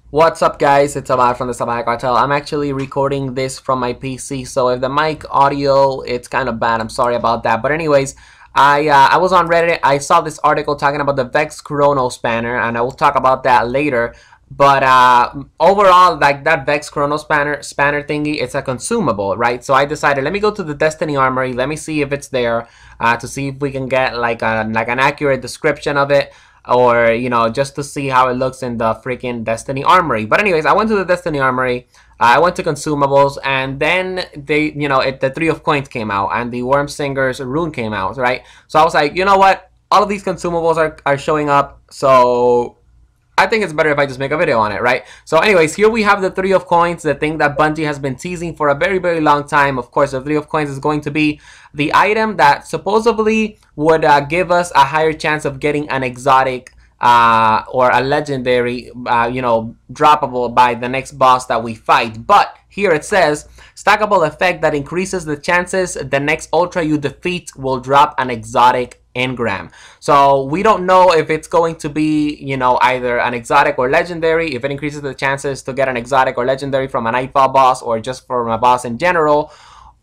What's up, guys? It's Ahmad from the Salvajee Cartel. I'm actually recording this from my PC, so if the mic audio it's kind of bad, I'm sorry about that. But anyways, I was on Reddit. I saw this article talking about the Vex Chronospanner, and I will talk about that later. But overall, like that Vex Chronospanner thingy, it's a consumable, right? So I decided, let me go to the Destiny Armory. Let me see if it's there to see if we can get like an accurate description of it, or just to see how it looks in the freaking Destiny Armory. But anyways, I went to the Destiny Armory, I went to Consumables, and then they, the Three of Coins came out and the Wormsinger's rune came out, right? So I was like, you know what, all of these consumables are showing up, so I think it's better if I just make a video on it, right? So anyways, here we have the Three of Coins, the thing that Bungie has been teasing for a very, very long time. Of course, the Three of Coins is going to be the item that supposedly would give us a higher chance of getting an exotic or a legendary, droppable by the next boss that we fight. But here it says, stackable effect that increases the chances the next ultra you defeat will drop an exotic engram. So we don't know if it's going to be, either an exotic or legendary, if it increases the chances to get an exotic or legendary from a Nightfall boss or just from a boss in general.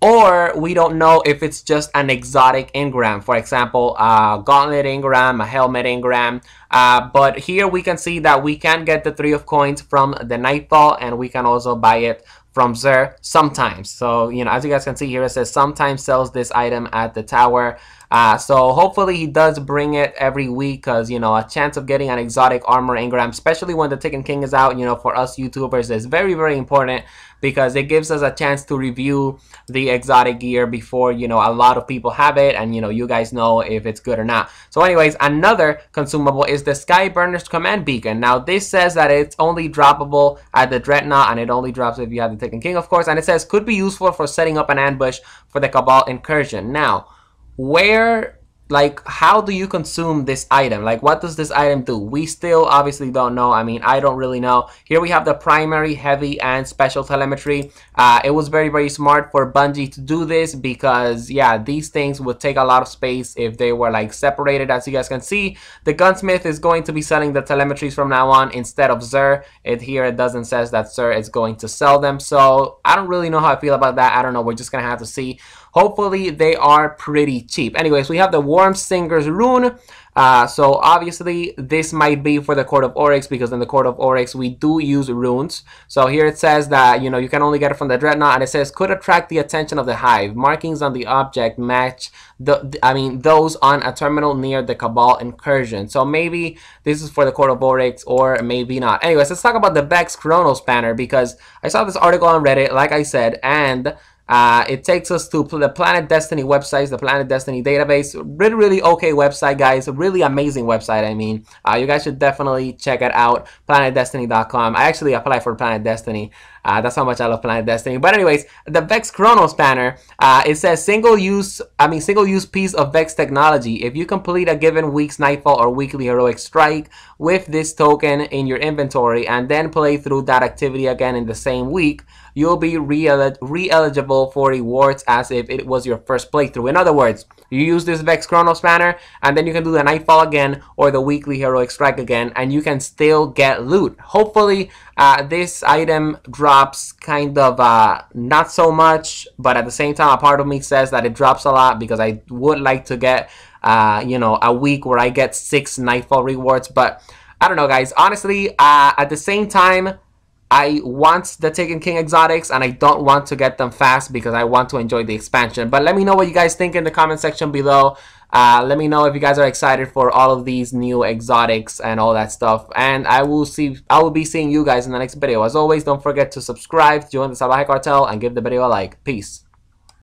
Or we don't know if it's just an exotic engram, for example, a gauntlet engram, a helmet engram. But here we can see that we can get the Three of Coins from the Nightfall, and we can also buy it from Xur sometimes. So, as you guys can see here, it says sometimes sells this item at the tower. So hopefully he does bring it every week, because, a chance of getting an exotic armor engram, especially when the Taken King is out, for us YouTubers, is very, very important, because it gives us a chance to review the exotic gear before, a lot of people have it, and, you guys know if it's good or not. So anyways, another consumable is the Skyburner's Command Beacon. Now, this says that it's only droppable at the Dreadnought, and it only drops if you have the Taken King, of course, and it says could be useful for setting up an ambush for the Cabal incursion. Now, how do you consume this item? Like, what does this item do? We still obviously don't know. I mean, I don't really know. Here we have the primary, heavy, and special telemetry. It was very, very smart for Bungie to do this, because, yeah, these things would take a lot of space if they were, like, separated. As you guys can see, the Gunsmith is going to be selling the telemetries from now on instead of Xur. Here it doesn't say that Xur is going to sell them. So I don't really know how I feel about that. I don't know. We're just going to have to see. Hopefully they are pretty cheap. Anyways, we have the Wormsinger's rune. So obviously this might be for the Court of Oryx, because in the Court of Oryx we do use runes. So here it says that, you can only get it from the Dreadnought, and it says could attract the attention of the Hive. Markings on the object match those on a terminal near the Cabal incursion. So maybe this is for the Court of Oryx, or maybe not. Anyways, let's talk about the Vex Chronospanner, because I saw this article on Reddit, like I said, and it takes us to the Planet Destiny websites, the Planet Destiny database. Really, really okay website, guys. Really amazing website, I mean. You guys should definitely check it out, planetdestiny.com. I actually applied for Planet Destiny. That's how much I love Planet Destiny. But anyways, the Vex Chronospanner, it says single-use piece of Vex technology. If you complete a given week's Nightfall or weekly heroic strike with this token in your inventory, and then play through that activity again in the same week, you'll be re-eligible for rewards as if it was your first playthrough. In other words, you use this Vex Chronospanner, and then you can do the Nightfall again or the weekly heroic strike again, and you can still get loot. Hopefully, this item drops kind of not so much, but at the same time, a part of me says that it drops a lot, because I would like to get a week where I get 6 Nightfall rewards. But I don't know, guys. Honestly, at the same time, I want the Taken King exotics, and I don't want to get them fast, because I want to enjoy the expansion. But let me know what you guys think in the comment section below. Let me know if you guys are excited for all of these new exotics and all that stuff. And I will be seeing you guys in the next video. As always, don't forget to subscribe, join the Salvajee Cartel, and give the video a like. Peace.